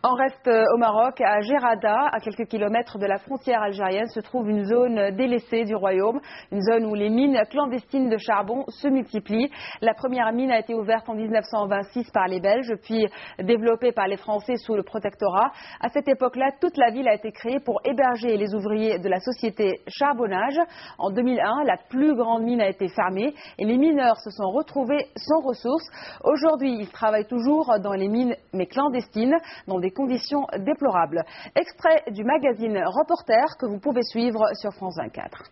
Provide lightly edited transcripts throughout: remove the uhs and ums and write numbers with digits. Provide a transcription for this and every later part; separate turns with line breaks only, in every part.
On reste au Maroc, à Gerada, à quelques kilomètres de la frontière algérienne, se trouve une zone délaissée du royaume, une zone où les mines clandestines de charbon se multiplient. La première mine a été ouverte en 1926 par les Belges, puis développée par les Français sous le protectorat. À cette époque-là, toute la ville a été créée pour héberger les ouvriers de la société Charbonnage. En 2001, la plus grande mine a été fermée et les mineurs se sont retrouvés sans ressources. Aujourd'hui, ils travaillent toujours dans les mines, mais clandestines, dans des conditions déplorables. Extrait du magazine Reporter que vous pouvez suivre sur France 24.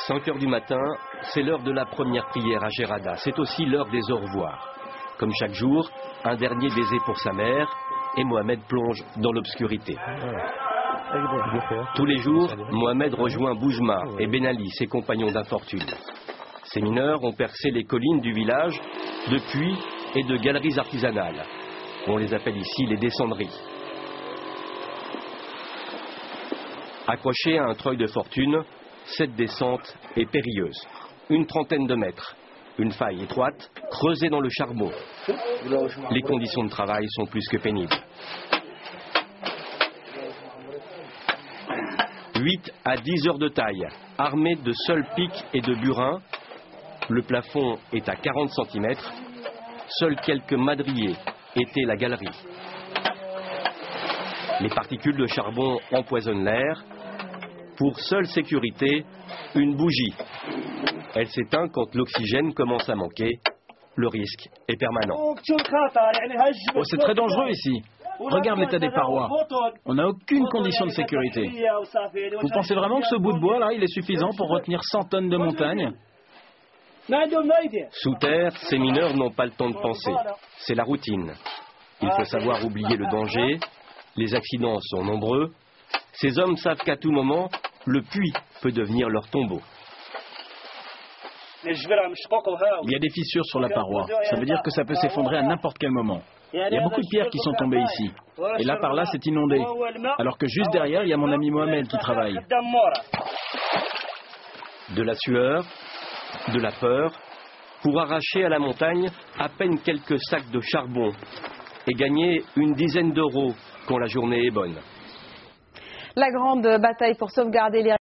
5 heures du matin, c'est l'heure de la première prière à Gerada. C'est aussi l'heure des au revoir. Comme chaque jour, un dernier baiser pour sa mère et Mohamed plonge dans l'obscurité. Tous les jours, Mohamed rejoint Boujma et Ben Ali, ses compagnons d'infortune. Ces mineurs ont percé les collines du village de puits et de galeries artisanales. On les appelle ici les descendries. Accrochés à un treuil de fortune, cette descente est périlleuse. Une trentaine de mètres. Une faille étroite, creusée dans le charbon. Les conditions de travail sont plus que pénibles. 8 à 10 heures de taille, armés de seuls pics et de burins. Le plafond est à 40 cm. Seuls quelques madriers étaient la galerie. Les particules de charbon empoisonnent l'air. Pour seule sécurité, une bougie. Elle s'éteint quand l'oxygène commence à manquer. Le risque est permanent.
Oh, c'est très dangereux ici. Regarde l'état des parois. On n'a aucune condition de sécurité. Vous pensez vraiment que ce bout de bois là, il est suffisant pour retenir 100 tonnes de montagne ?
Sous terre, ces mineurs n'ont pas le temps de penser. C'est la routine. Il faut savoir oublier le danger. Les accidents sont nombreux. Ces hommes savent qu'à tout moment, le puits peut devenir leur tombeau.
Il y a des fissures sur la paroi. Ça veut dire que ça peut s'effondrer à n'importe quel moment. Il y a beaucoup de pierres qui sont tombées ici. Et là, par là, c'est inondé. Alors que juste derrière, il y a mon ami Mohamed qui travaille.
De la sueur, de la peur, pour arracher à la montagne à peine quelques sacs de charbon et gagner une dizaine d'euros quand la journée est bonne.
La grande bataille pour sauvegarder les